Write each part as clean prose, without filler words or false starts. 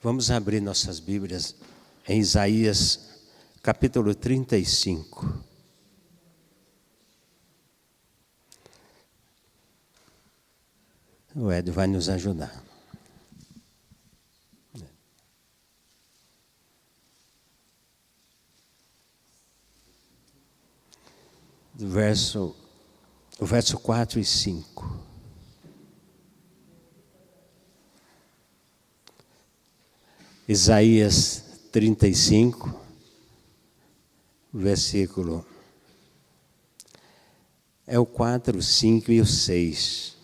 Vamos abrir nossas Bíblias em Isaías, capítulo 35. O Ed vai nos ajudar. O verso 4 e 5. Isaías 35, versículo. É o 4, o 5 e o 6.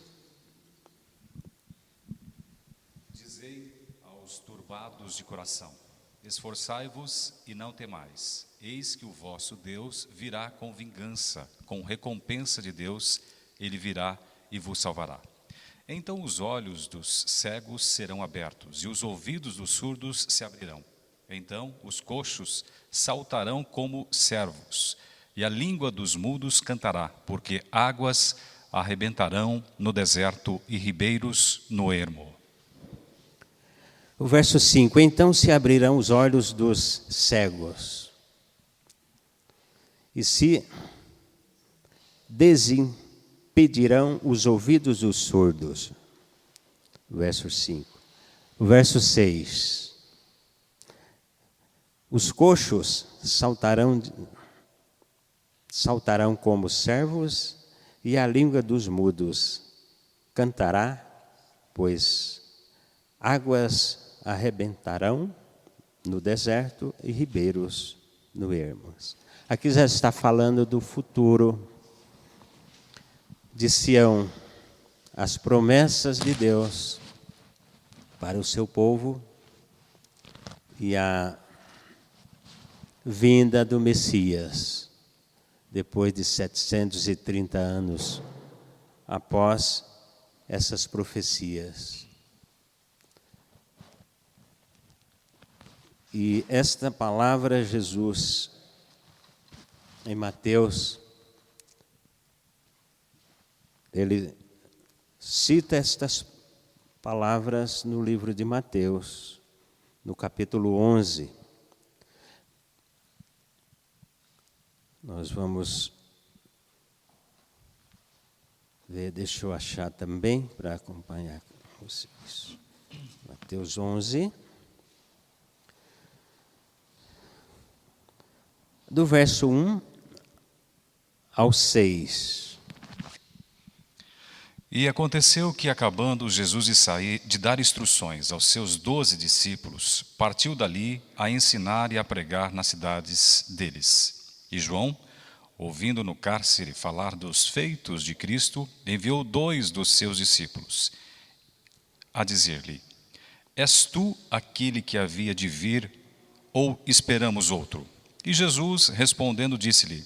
Dizei aos turbados de coração: esforçai-vos e não temais. Eis que o vosso Deus virá com vingança, com recompensa de Deus, ele virá e vos salvará. Então os olhos dos cegos serão abertos e os ouvidos dos surdos se abrirão. Então os coxos saltarão como servos e a língua dos mudos cantará, porque águas arrebentarão no deserto e ribeiros no ermo. O verso 5. Então se abrirão os olhos dos cegos e se desimpedirão os ouvidos dos surdos. Verso 5. O verso 6. Os coxos saltarão como servos e a língua dos mudos cantará, pois águas arrebentarão no deserto e ribeiros no ermo. Aqui já está falando do futuro de Sião, as promessas de Deus para o seu povo e a vinda do Messias, depois de 730 anos após essas profecias. E esta palavra, Jesus, em Mateus, ele cita estas palavras no livro de Mateus, no capítulo 11. Nós vamos ver, deixa eu achar também para acompanhar com vocês. Mateus 11. Do verso 1 ao 6. E aconteceu que, acabando Jesus de dar instruções aos seus 12 discípulos, partiu dali a ensinar e a pregar nas cidades deles. E João, ouvindo no cárcere falar dos feitos de Cristo, enviou 2 dos seus discípulos, a dizer-lhe: És tu aquele que havia de vir, ou esperamos outro? E Jesus, respondendo, disse-lhe: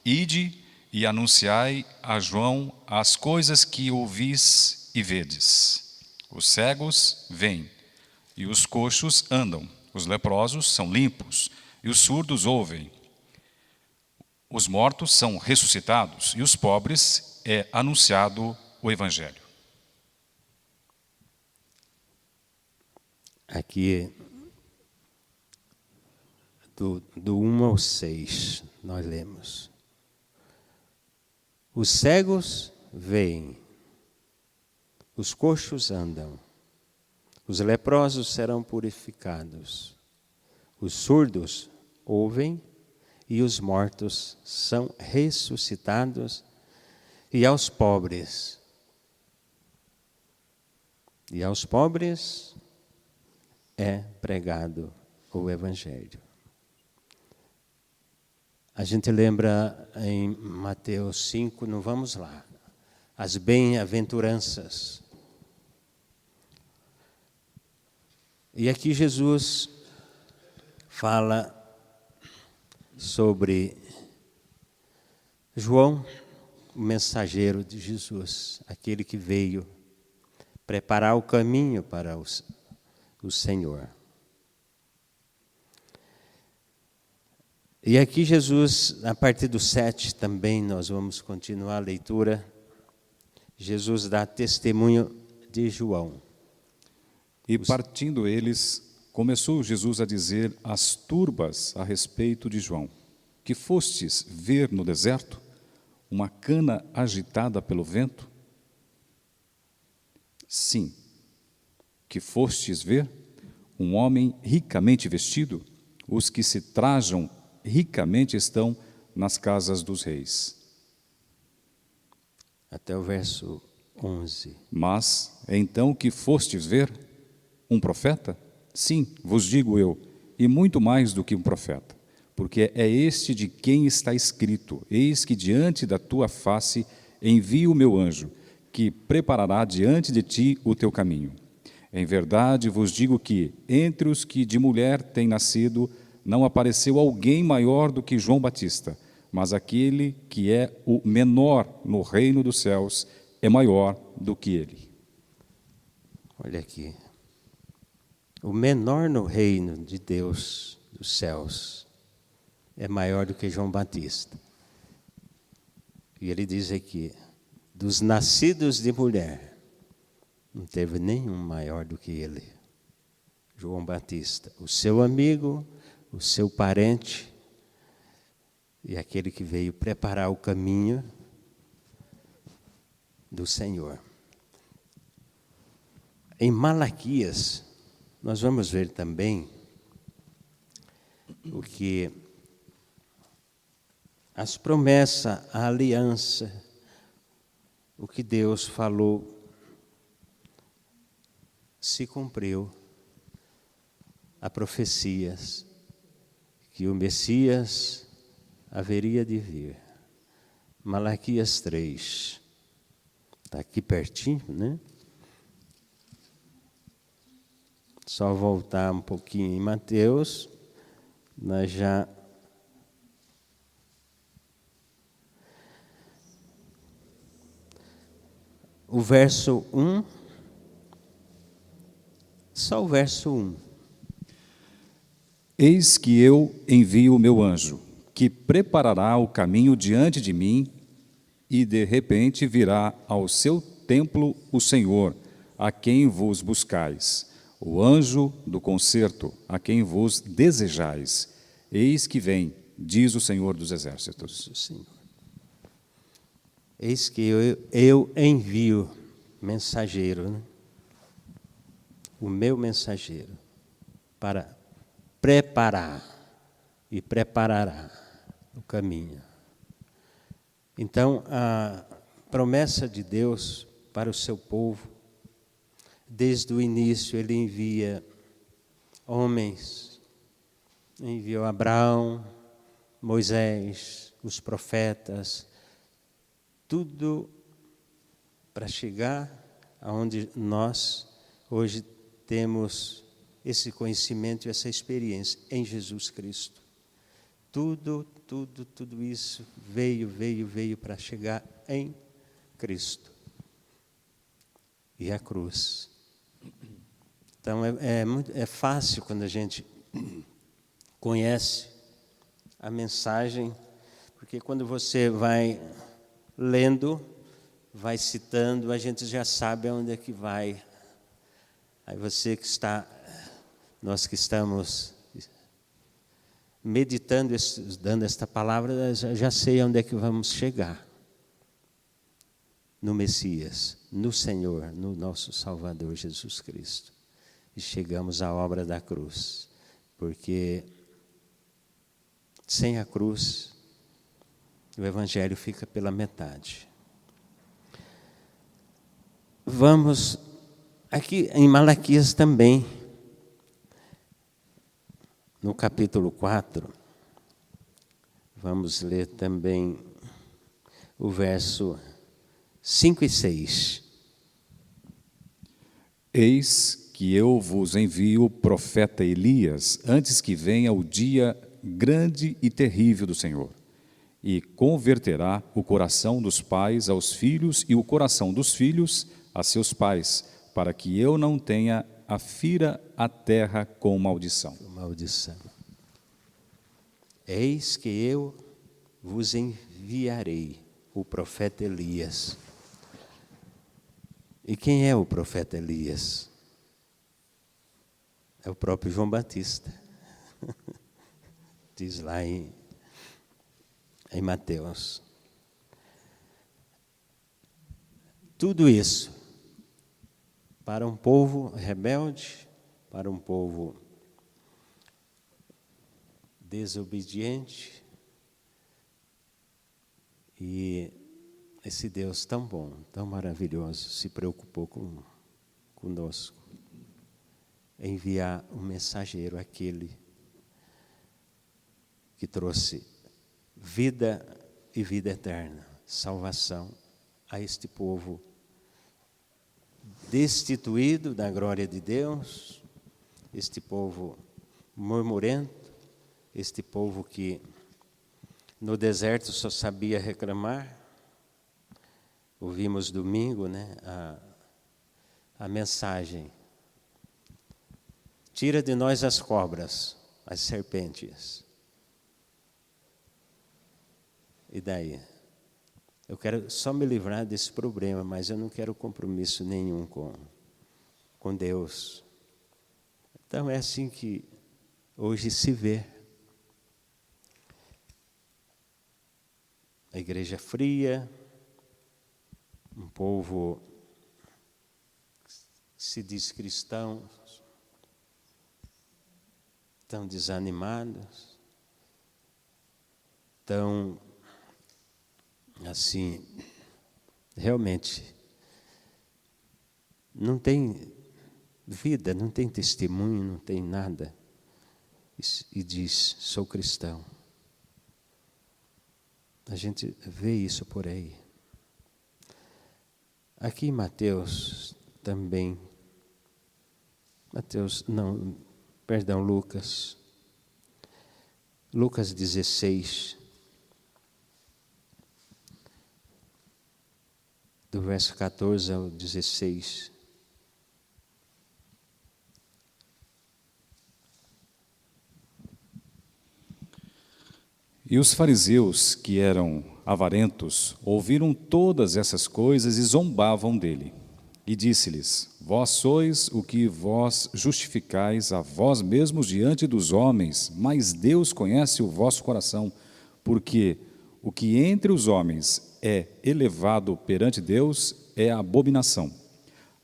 Ide e anunciai a João as coisas que ouvis e vedes. Os cegos veem, e os coxos andam, os leprosos são limpos, e os surdos ouvem. Os mortos são ressuscitados, e os pobres é anunciado o Evangelho. Aqui, do 1 ao 6, nós lemos. Os cegos veem, os coxos andam, os leprosos serão purificados, os surdos ouvem e os mortos são ressuscitados, e aos pobres é pregado o Evangelho. A gente lembra em Mateus 5, não vamos lá, as bem-aventuranças. E aqui Jesus fala sobre João, o mensageiro de Jesus, aquele que veio preparar o caminho para o Senhor. E aqui Jesus, a partir do 7 também, nós vamos continuar a leitura. Jesus dá testemunho de João. E partindo eles, começou Jesus a dizer às turbas a respeito de João: que fostes ver no deserto uma cana agitada pelo vento? Sim. Que fostes ver um homem ricamente vestido? Os que se trajam ricamente estão nas casas dos reis. Até o verso 11. Mas, então, que fostes ver um profeta? Sim, vos digo eu, e muito mais do que um profeta, porque é este de quem está escrito: eis que diante da tua face envio o meu anjo, que preparará diante de ti o teu caminho. Em verdade vos digo que, entre os que de mulher têm nascido, não apareceu alguém maior do que João Batista, mas aquele que é o menor no reino dos céus é maior do que ele. Olha aqui. O menor no reino de Deus, dos céus, é maior do que João Batista. E ele diz aqui: dos nascidos de mulher, não teve nenhum maior do que ele. João Batista, o seu amigo, o seu parente, e aquele que veio preparar o caminho do Senhor. Em Malaquias, nós vamos ver também o que as promessas, a aliança, o que Deus falou, se cumpriu. Há profecias que o Messias haveria de vir. Malaquias 3. Está aqui pertinho, né? Só voltar um pouquinho em Mateus, nós já... O verso 1, só o verso 1. Eis que eu envio o meu anjo, que preparará o caminho diante de mim, e de repente virá ao seu templo o Senhor, a quem vos buscais, o anjo do concerto, a quem vos desejais. Eis que vem, diz o Senhor dos Exércitos. Senhor. Eis que eu envio mensageiro, né? O meu mensageiro, para preparar e preparará o caminho. Então, a promessa de Deus para o seu povo, desde o início ele envia homens, enviou Abraão, Moisés, os profetas, tudo para chegar aonde nós hoje temos esse conhecimento e essa experiência em Jesus Cristo. Tudo isso veio para chegar em Cristo. E a cruz. Então é fácil quando a gente conhece a mensagem, porque quando você vai lendo, vai citando, a gente já sabe aonde é que vai. Aí você que está, nós que estamos meditando, dando esta palavra, já sei aonde é que vamos chegar. No Messias, no Senhor, no nosso Salvador Jesus Cristo. E chegamos à obra da cruz, porque sem a cruz, o Evangelho fica pela metade. Vamos, aqui em Malaquias também, no capítulo 4, vamos ler também o verso 5 e 6. Eis que eu vos envio o profeta Elias, antes que venha o dia grande e terrível do Senhor, e converterá o coração dos pais aos filhos e o coração dos filhos a seus pais, para que eu não tenha a fira a terra com maldição. Maldição. Eis que eu vos enviarei o profeta Elias. E quem é o profeta Elias? É o próprio João Batista. Diz lá em Mateus. Tudo isso para um povo rebelde, para um povo desobediente, e esse Deus tão bom, tão maravilhoso, se preocupou conosco, enviar um mensageiro, aquele que trouxe vida e vida eterna, salvação a este povo destituído da glória de Deus, este povo murmurento, este povo que no deserto só sabia reclamar. Ouvimos domingo, né, a mensagem: tira de nós as cobras, as serpentes. E daí? Eu quero só me livrar desse problema, mas eu não quero compromisso nenhum com Deus. Então é assim que hoje se vê. A igreja fria, um povo que se diz cristão, tão desanimados, tão assim, realmente não tem vida, não tem testemunho, não tem nada, e diz: sou cristão. A gente vê isso por aí. Aqui em Mateus também, Lucas 16, do verso 14 ao 16. E os fariseus, que eram avarentos, ouviram todas essas coisas e zombavam dele. E disse-lhes: vós sois o que vós justificais a vós mesmos diante dos homens, mas Deus conhece o vosso coração, porque o que entre os homens é elevado perante Deus é a abominação.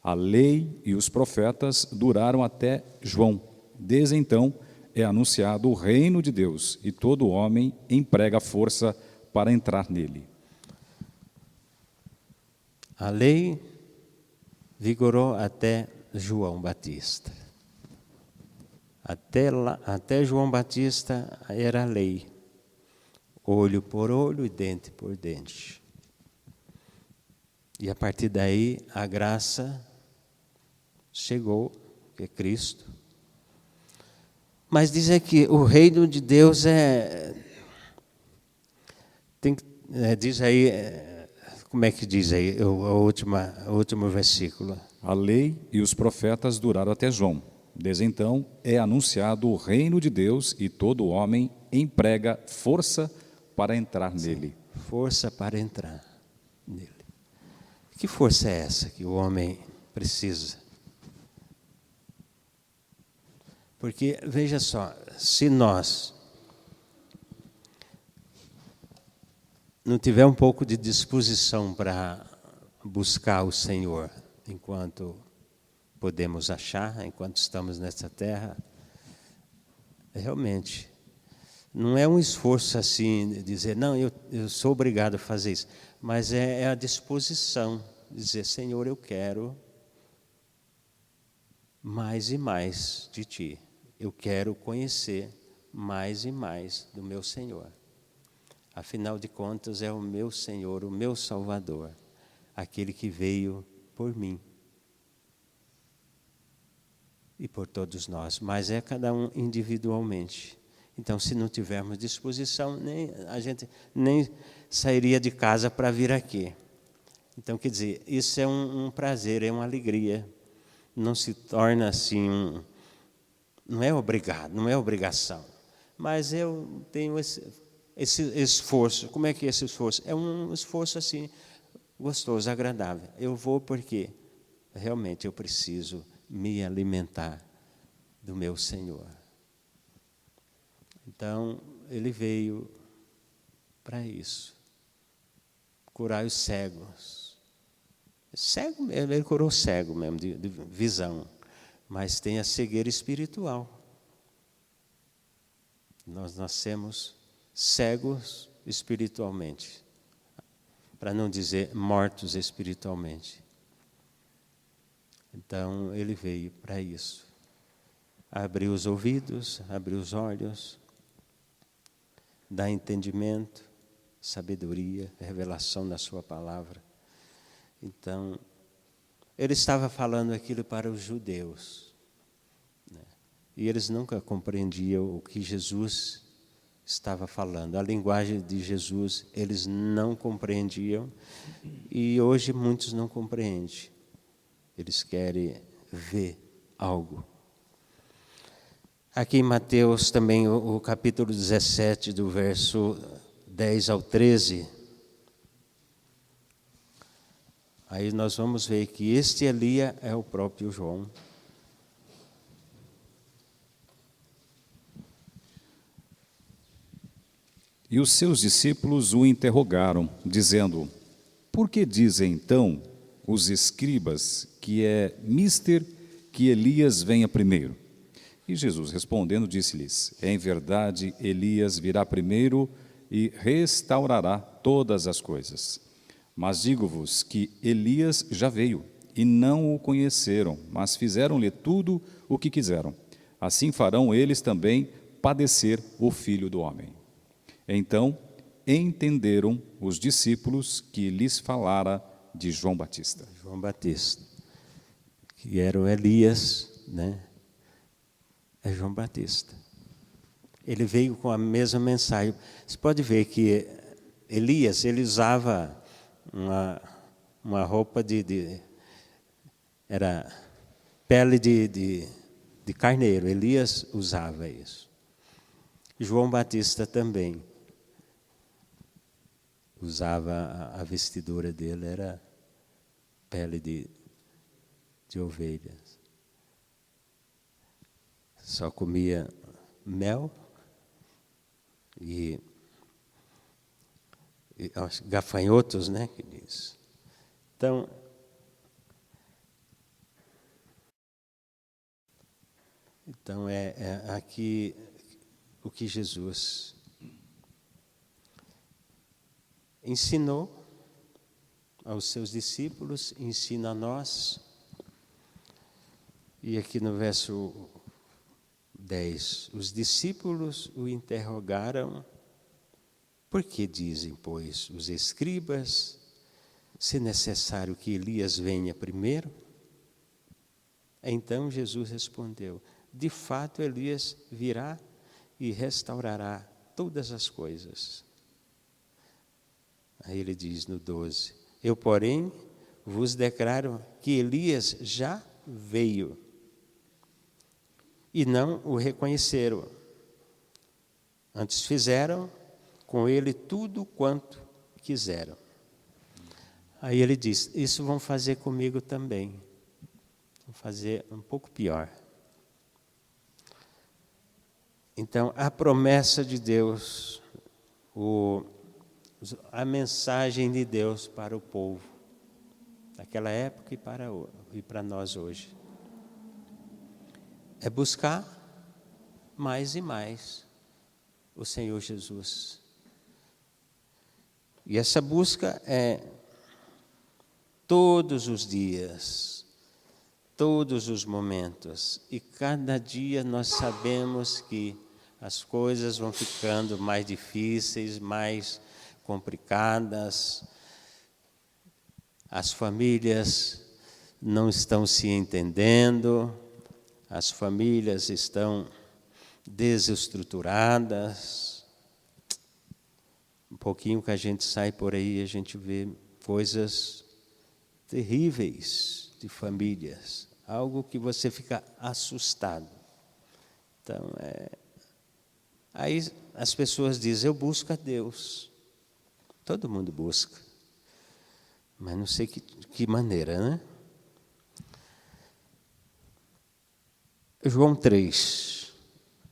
A lei e os profetas duraram até João. Desde então é anunciado o reino de Deus, e todo homem emprega força para entrar nele. A lei vigorou até João Batista. Até João Batista era a lei. Olho por olho e dente por dente. E a partir daí a graça chegou, que é Cristo. Mas diz que o reino de Deus diz aí, como é que diz aí o último versículo? A lei e os profetas duraram até João. Desde então é anunciado o reino de Deus, e todo homem emprega força para entrar nele. Força para entrar nele. Que força é essa que o homem precisa? Porque, veja só, se nós não tiver um pouco de disposição para buscar o Senhor, enquanto podemos achar, enquanto estamos nessa terra, realmente não é um esforço assim, de dizer, não, eu sou obrigado a fazer isso, mas é a disposição, de dizer: Senhor, eu quero mais e mais de Ti, eu quero conhecer mais e mais do meu Senhor. Afinal de contas, é o meu Senhor, o meu Salvador, aquele que veio por mim e por todos nós, mas é cada um individualmente. Então, se não tivermos disposição, a gente nem sairia de casa para vir aqui. Então, quer dizer, isso é um prazer, é uma alegria. Não se torna assim, não é obrigado, não é obrigação. Mas eu tenho esse esforço. Como é que é esse esforço? É um esforço assim, gostoso, agradável. Eu vou porque realmente eu preciso me alimentar do meu Senhor. Então, ele veio para isso, curar os cegos. Cego, ele curou cego mesmo, de visão, mas tem a cegueira espiritual. Nós nascemos cegos espiritualmente, para não dizer mortos espiritualmente. Então, ele veio para isso. Abrir os ouvidos, abrir os olhos, dar entendimento, sabedoria, revelação na sua palavra. Então, ele estava falando aquilo para os judeus, né? E eles nunca compreendiam o que Jesus estava falando. A linguagem de Jesus eles não compreendiam, e hoje muitos não compreendem. Eles querem ver algo. Aqui em Mateus também, o capítulo 17, do verso 10 ao 13. Aí nós vamos ver que este Elias é o próprio João. E os seus discípulos o interrogaram, dizendo: Por que dizem então os escribas que é mister que Elias venha primeiro? E Jesus, respondendo, disse-lhes: Em verdade, Elias virá primeiro e restaurará todas as coisas. Mas digo-vos que Elias já veio, e não o conheceram, mas fizeram-lhe tudo o que quiseram. Assim farão eles também padecer o Filho do Homem. Então entenderam os discípulos que lhes falara de João Batista. João Batista, que era o Elias, né? É João Batista. Ele veio com a mesma mensagem. Você pode ver que Elias, ele usava uma roupa era pele de carneiro. Elias usava isso. João Batista também usava, a vestidura dele era pele de ovelhas. Só comia mel e gafanhotos, né, que diz. Então, é aqui o que Jesus ensinou aos seus discípulos, ensina a nós. E aqui no verso 10, os discípulos o interrogaram: Por que dizem, pois, os escribas, se necessário que Elias venha primeiro? Então Jesus respondeu: De fato, Elias virá e restaurará todas as coisas. Aí ele diz no 12: Eu, porém, vos declaro que Elias já veio e não o reconheceram. Antes fizeram com ele tudo quanto quiseram. Aí ele diz: Isso vão fazer comigo também. Vão fazer um pouco pior. Então, a promessa de Deus, a mensagem de Deus para o povo, naquela época e para nós hoje, é buscar mais e mais o Senhor Jesus. E essa busca é todos os dias, todos os momentos. E cada dia nós sabemos que as coisas vão ficando mais difíceis, mais complicadas. As famílias não estão se entendendo, as famílias estão desestruturadas. Um pouquinho que a gente sai por aí, a gente vê coisas terríveis de famílias, algo que você fica assustado. Então, aí as pessoas dizem: Eu busco a Deus. Todo mundo busca, mas não sei que maneira, né? João 3,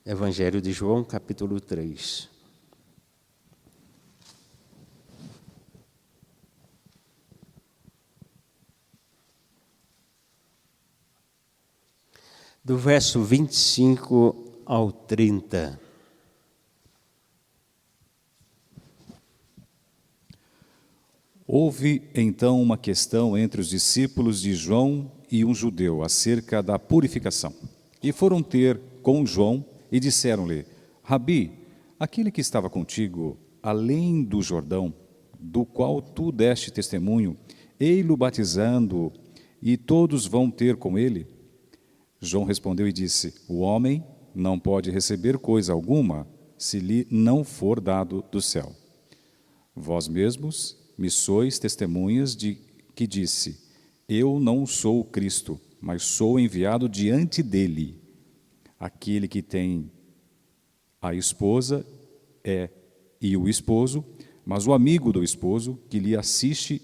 Evangelho de João, capítulo 3. Do verso 25 ao 30. Houve então uma questão entre os discípulos de João e um judeu acerca da purificação. E foram ter com João e disseram-lhe: Rabi, aquele que estava contigo além do Jordão, do qual tu deste testemunho, ei-lo batizando, e todos vão ter com ele? João respondeu e disse: O homem não pode receber coisa alguma se lhe não for dado do céu. Vós mesmos me sois testemunhas de que disse: Eu não sou o Cristo, mas sou enviado diante dele. Aquele que tem a esposa e o esposo, mas o amigo do esposo que lhe assiste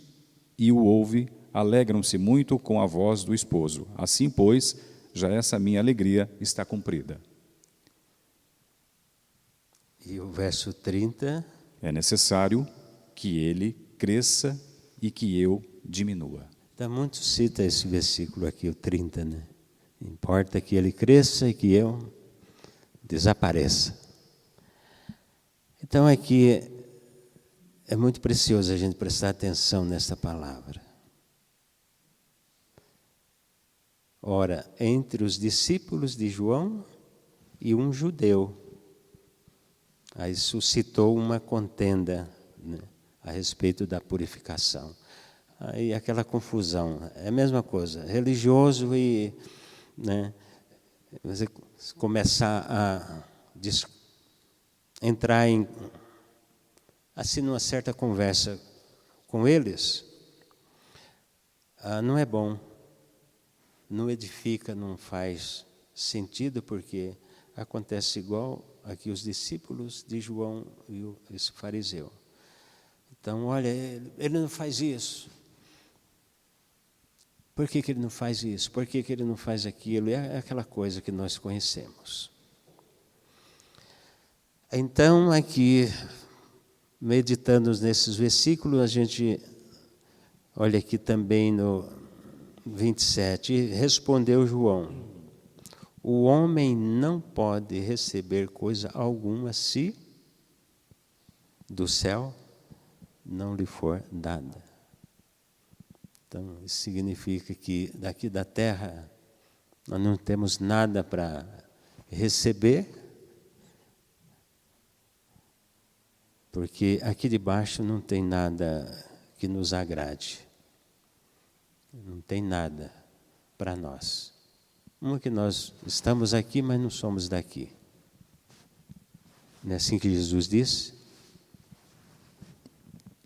e o ouve, alegram-se muito com a voz do esposo. Assim, pois, já essa minha alegria está cumprida. E o verso 30. É necessário que ele cresça e que eu diminua. Então, muito cita esse versículo aqui, o 30, né? Importa que ele cresça e que eu desapareça. Então, aqui é muito precioso a gente prestar atenção nessa palavra. Ora, entre os discípulos de João e um judeu, aí suscitou uma contenda, né, a respeito da purificação. Aí aquela confusão, é a mesma coisa, religioso e, né, você começar a entrar em, assim, numa certa conversa com eles, não é bom, não edifica, não faz sentido, porque acontece igual aqui os discípulos de João e esse fariseu. Então, olha, ele não faz isso. Por que ele não faz isso? Por que ele não faz aquilo? É aquela coisa que nós conhecemos. Então, aqui, meditando nesses versículos, a gente olha aqui também no 27. Respondeu João: o homem não pode receber coisa alguma se do céu não lhe for dada. Então, isso significa que daqui da terra nós não temos nada para receber, porque aqui de baixo não tem nada que nos agrade. Não tem nada para nós. Uma que nós estamos aqui, mas não somos daqui. Não é assim que Jesus disse?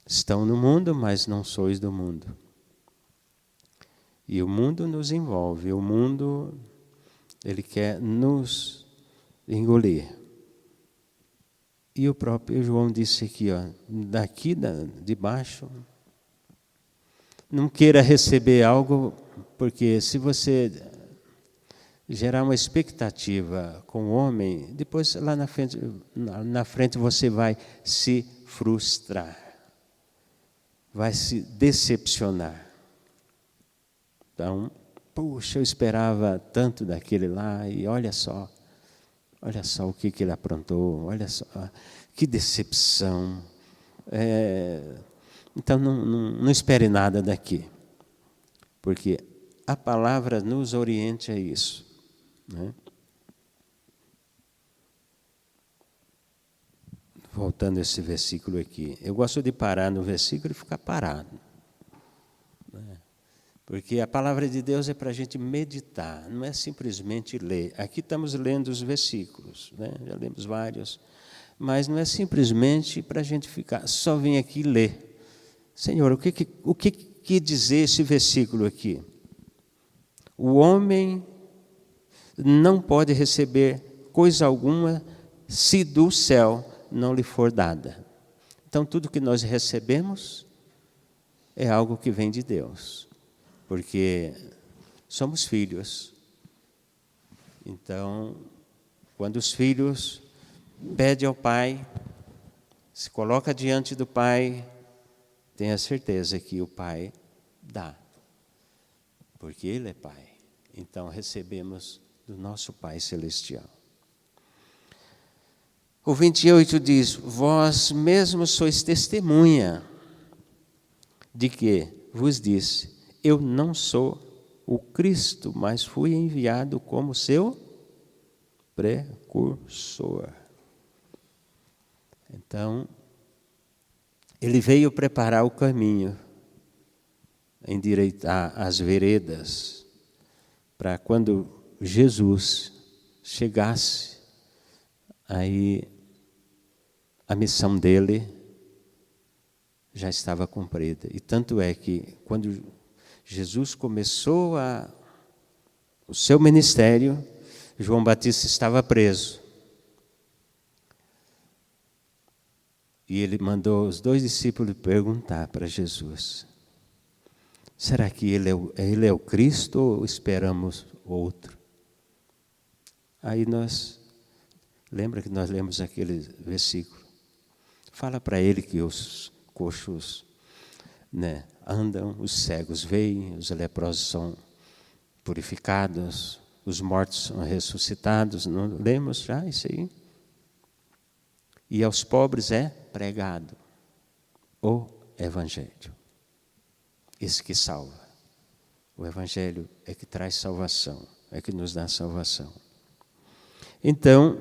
Estão no mundo, mas não sois do mundo. E o mundo nos envolve, o mundo, ele quer nos engolir. E o próprio João disse aqui, ó, daqui de baixo, não queira receber algo, porque se você gerar uma expectativa com o homem, depois lá na frente você vai se frustrar, vai se decepcionar. Então, puxa, eu esperava tanto daquele lá e olha só o que ele aprontou, olha só, que decepção. Então, não espere nada daqui, porque a palavra nos orienta a isso, né? Voltando a esse versículo aqui, eu gosto de parar no versículo e ficar parado, né? Porque a palavra de Deus é para a gente meditar, não é simplesmente ler. Aqui estamos lendo os versículos, né? Já lemos vários, mas não é simplesmente para a gente ficar, só vir aqui ler. Senhor, o que dizer esse versículo aqui? O homem não pode receber coisa alguma se do céu não lhe for dada. Então, tudo que nós recebemos é algo que vem de Deus, porque somos filhos. Então, quando os filhos pedem ao pai, se coloca diante do pai, tenha certeza que o pai dá, porque ele é pai. Então, recebemos do nosso Pai Celestial. O 28 diz: vós mesmos sois testemunha de que vos disse, eu não sou o Cristo, mas fui enviado como seu precursor. Então, ele veio preparar o caminho, endireitar as veredas, para quando Jesus chegasse, aí a missão dele já estava cumprida. E tanto é que quando Jesus começou o seu ministério, João Batista estava preso. E ele mandou os 2 discípulos perguntar para Jesus: será que ele é o Cristo ou esperamos outro? Aí lembra que nós lemos aquele versículo? Fala para ele que os coxos, andam, os cegos veem, os leprosos são purificados, os mortos são ressuscitados. Não lemos já isso aí? E aos pobres é pregado o Evangelho. Esse que salva. O Evangelho é que traz salvação, é que nos dá salvação. Então,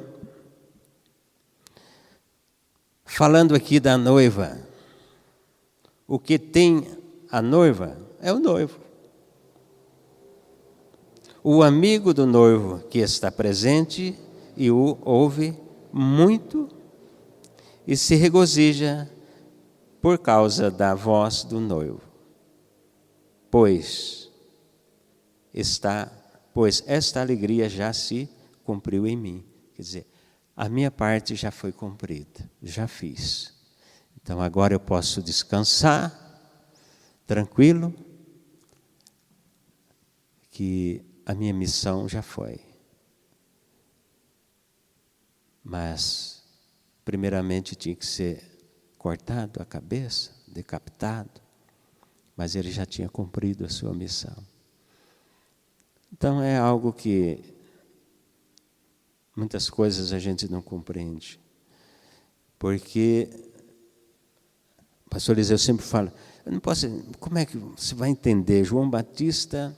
falando aqui da noiva, o que tem a noiva é o noivo. O amigo do noivo que está presente e o ouve muito e se regozija por causa da voz do noivo. Pois esta alegria já se cumpriu em mim. Quer dizer, a minha parte já foi cumprida, já fiz. Então agora eu posso descansar, tranquilo, que a minha missão já foi. Mas, primeiramente, tinha que ser cortado a cabeça, decapitado, mas ele já tinha cumprido a sua missão. Então é algo que muitas coisas a gente não compreende. Porque, pastor Eliseu sempre fala, eu não posso, como é que você vai entender? João Batista,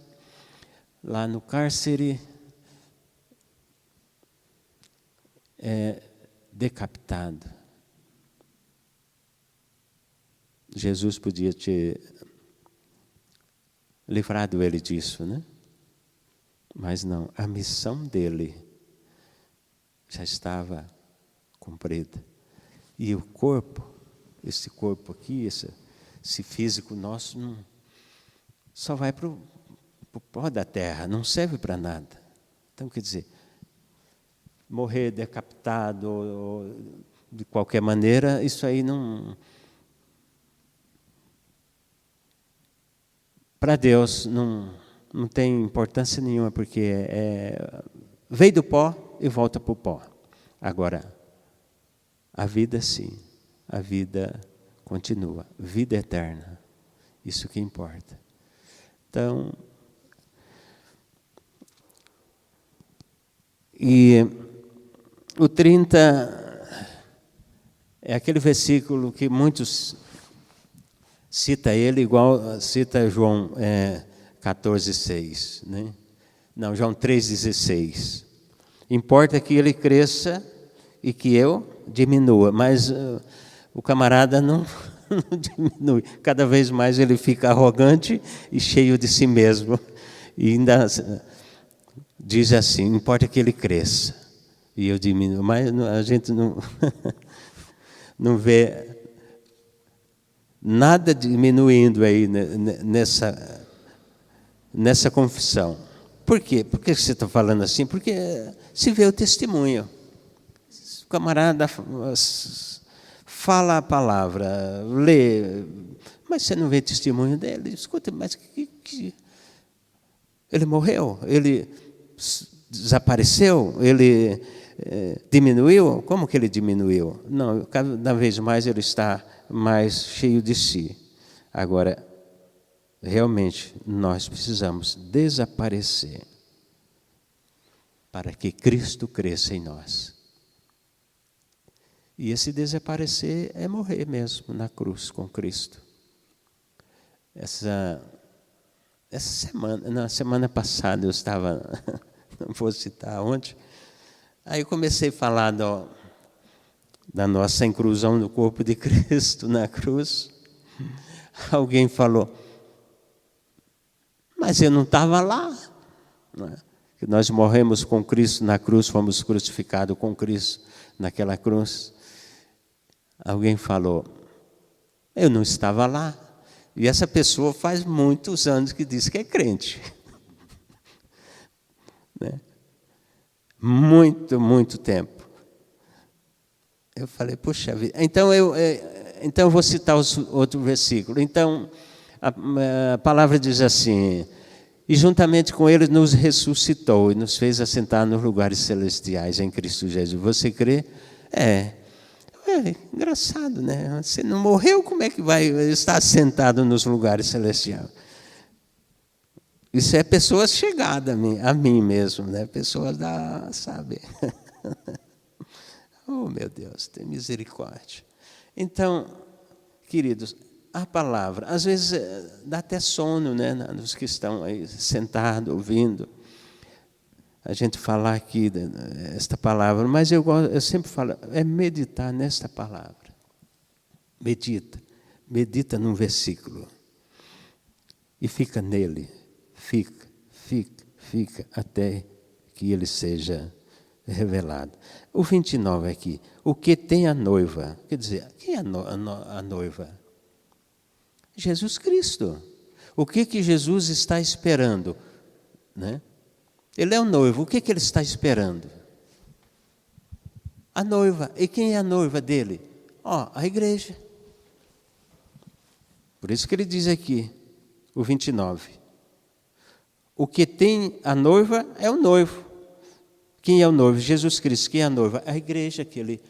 lá no cárcere, decapitado. Jesus podia ter livrado ele disso, né? Mas não, a missão dele já estava cumprida. E o corpo, esse corpo aqui, esse físico nosso, só vai para o pó da terra, não serve para nada. Então, quer dizer, morrer decapitado ou de qualquer maneira, isso aí não... Para Deus não tem importância nenhuma, porque veio do pó e volta para o pó. Agora, a vida sim, a vida continua, vida eterna, isso que importa. Então, e o 30 é aquele versículo que muitos cita ele, igual cita João 14:6, né? Não, João 3:16. Importa que ele cresça e que eu diminua, mas o camarada não diminui. Cada vez mais ele fica arrogante e cheio de si mesmo. E ainda diz assim, importa que ele cresça e eu diminuo. Mas a gente não vê nada diminuindo aí nessa confissão. Por quê? Por que você está falando assim? Porque se vê o testemunho. O camarada fala a palavra, lê, mas você não vê testemunho dele. Escuta, mas ele morreu, ele desapareceu? Ele diminuiu? Como que ele diminuiu? Não, cada vez mais ele está mais cheio de si. Agora, realmente, nós precisamos desaparecer para que Cristo cresça em nós. E esse desaparecer é morrer mesmo na cruz com Cristo. Essa semana, na semana passada eu estava, não vou citar onde, aí eu comecei a falar da nossa inclusão no corpo de Cristo na cruz. Alguém falou, mas eu não estava lá. Não é? Que nós morremos com Cristo na cruz, fomos crucificados com Cristo naquela cruz. Alguém falou, eu não estava lá. E essa pessoa faz muitos anos que diz que é crente. Né? Muito tempo. Eu falei, puxa vida. Então eu vou citar outro versículo. Então, a palavra diz assim, e juntamente com ele nos ressuscitou e nos fez assentar nos lugares celestiais em Cristo Jesus. Você crê? É engraçado, né? Você não morreu, como é que vai estar sentado nos lugares celestiais? Isso é pessoas chegadas a mim mesmo, né? Pessoas sabe? Oh, meu Deus, tem misericórdia. Então, queridos, a palavra, às vezes dá até sono, né? Nos que estão aí sentados, ouvindo. A gente falar aqui esta palavra, mas eu sempre falo, é meditar nesta palavra. Medita num versículo. E fica nele, fica, até que ele seja revelado. O 29 aqui, o que tem a noiva? Quer dizer, quem é a noiva? Jesus Cristo. O que Jesus está esperando? Né? Ele é o noivo, o que ele está esperando? A noiva. E quem é a noiva dele? A igreja. Por isso que ele diz aqui, o 29. O que tem a noiva é o noivo. Quem é o noivo? Jesus Cristo. Quem é a noiva? A igreja que ele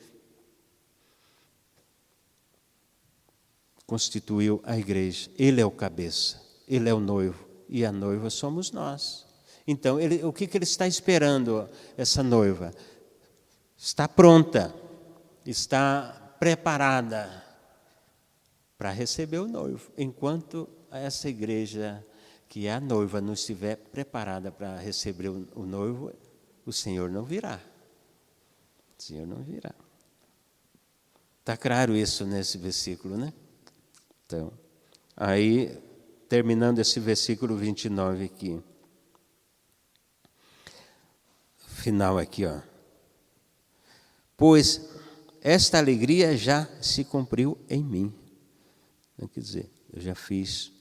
constituiu a igreja. Ele é o cabeça, ele é o noivo. E a noiva somos nós. Então, o que ele está esperando, essa noiva? Está pronta, está preparada para receber o noivo. Enquanto essa igreja, que é a noiva, não estiver preparada para receber o noivo, o Senhor não virá. O Senhor não virá. Está claro isso nesse versículo, né? Então, aí, terminando esse versículo 29 aqui. Final aqui, pois esta alegria já se cumpriu em mim. Quer dizer, eu já fiz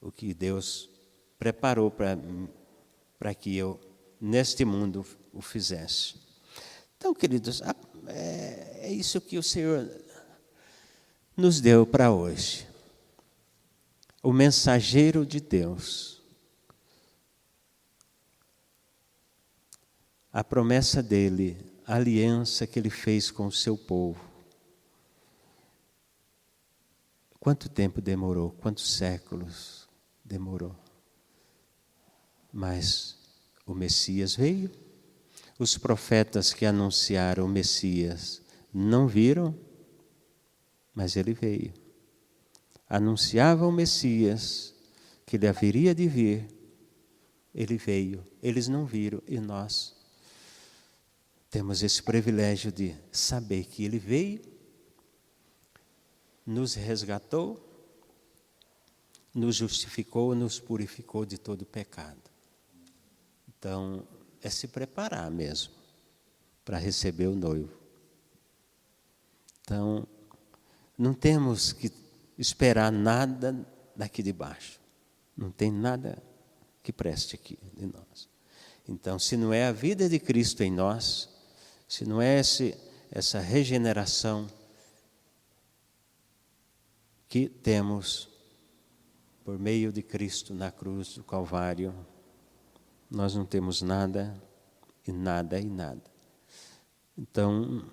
o que Deus preparou para que eu, neste mundo, o fizesse. Então, queridos, é isso que o Senhor nos deu para hoje. O mensageiro de Deus. A promessa dele, a aliança que ele fez com o seu povo. Quanto tempo demorou? Quantos séculos demorou? Mas o Messias veio. Os profetas que anunciaram o Messias não viram, mas ele veio. Anunciavam o Messias, que ele haveria de vir. Ele veio. Eles não viram e nós temos esse privilégio de saber que ele veio, nos resgatou, nos justificou, nos purificou de todo pecado. Então, é se preparar mesmo para receber o noivo. Então, não temos que esperar nada daqui de baixo. Não tem nada que preste aqui de nós. Então, se não é a vida de Cristo em nós, se não é essa regeneração que temos por meio de Cristo na cruz do Calvário, nós não temos nada e nada é nada. Então,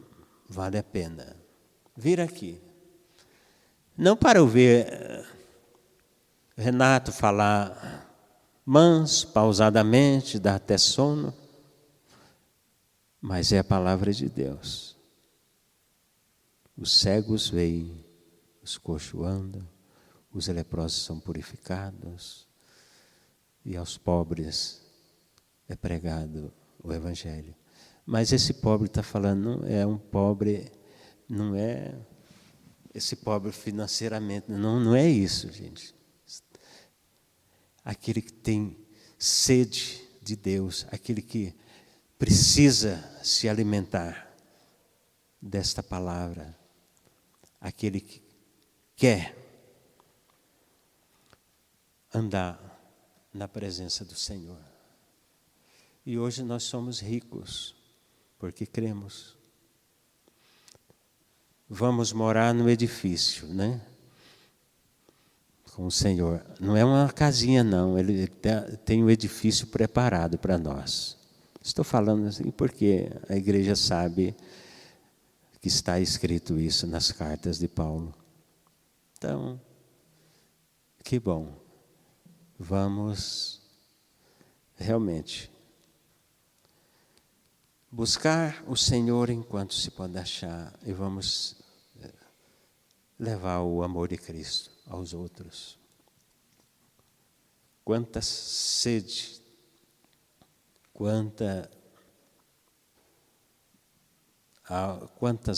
vale a pena vir aqui. Não para ouvir Renato falar manso, pausadamente, dá até sono, mas é a palavra de Deus. Os cegos veem, os coxos andam, os leprosos são purificados, e aos pobres é pregado o Evangelho. Mas esse pobre está falando, não é um pobre, não é esse pobre financeiramente, não é isso, gente. Aquele que tem sede de Deus, aquele que precisa se alimentar desta palavra, aquele que quer andar na presença do Senhor. E hoje nós somos ricos, porque cremos. Vamos morar no edifício, né? Com o Senhor. Não é uma casinha, não. Ele tem um edifício preparado para nós. Estou falando assim porque a igreja sabe que está escrito isso nas cartas de Paulo. Então, que bom. Vamos realmente buscar o Senhor enquanto se pode achar e vamos levar o amor de Cristo aos outros. Quanta sede, quantas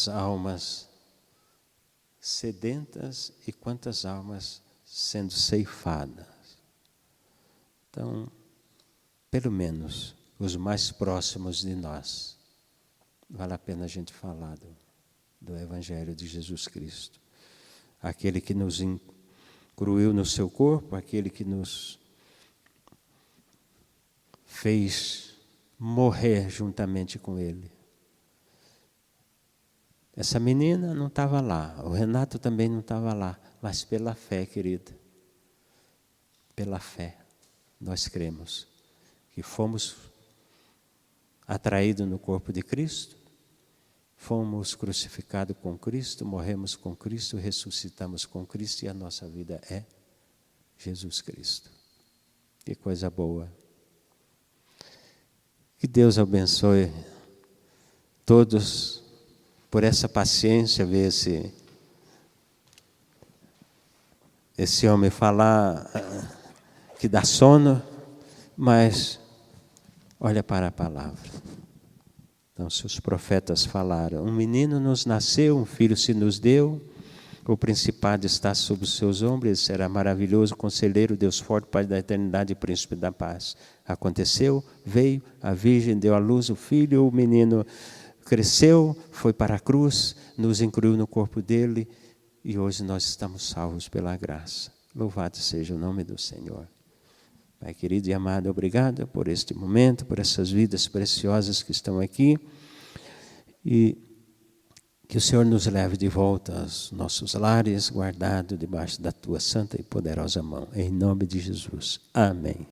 almas sedentas e quantas almas sendo ceifadas. Então, pelo menos os mais próximos de nós, vale a pena a gente falar do Evangelho de Jesus Cristo. Aquele que nos incluiu no seu corpo, aquele que nos fez morrer juntamente com Ele. Essa menina não estava lá, o Renato também não estava lá, mas pela fé, querida, pela fé, nós cremos que fomos atraídos no corpo de Cristo, fomos crucificados com Cristo, morremos com Cristo, ressuscitamos com Cristo e a nossa vida é Jesus Cristo. Que coisa boa. Que Deus abençoe todos por essa paciência, ver esse homem falar que dá sono, mas olha para a palavra. Então, se os profetas falaram, um menino nos nasceu, um filho se nos deu, o principado está sob os seus ombros, ele será maravilhoso, conselheiro, Deus forte, Pai da eternidade e príncipe da paz. Aconteceu, veio, a virgem deu à luz o filho, o menino cresceu, foi para a cruz, nos incluiu no corpo dele e hoje nós estamos salvos pela graça. Louvado seja o nome do Senhor. Pai querido e amado, obrigado por este momento, por essas vidas preciosas que estão aqui e que o Senhor nos leve de volta aos nossos lares, guardado debaixo da tua santa e poderosa mão. Em nome de Jesus. Amém.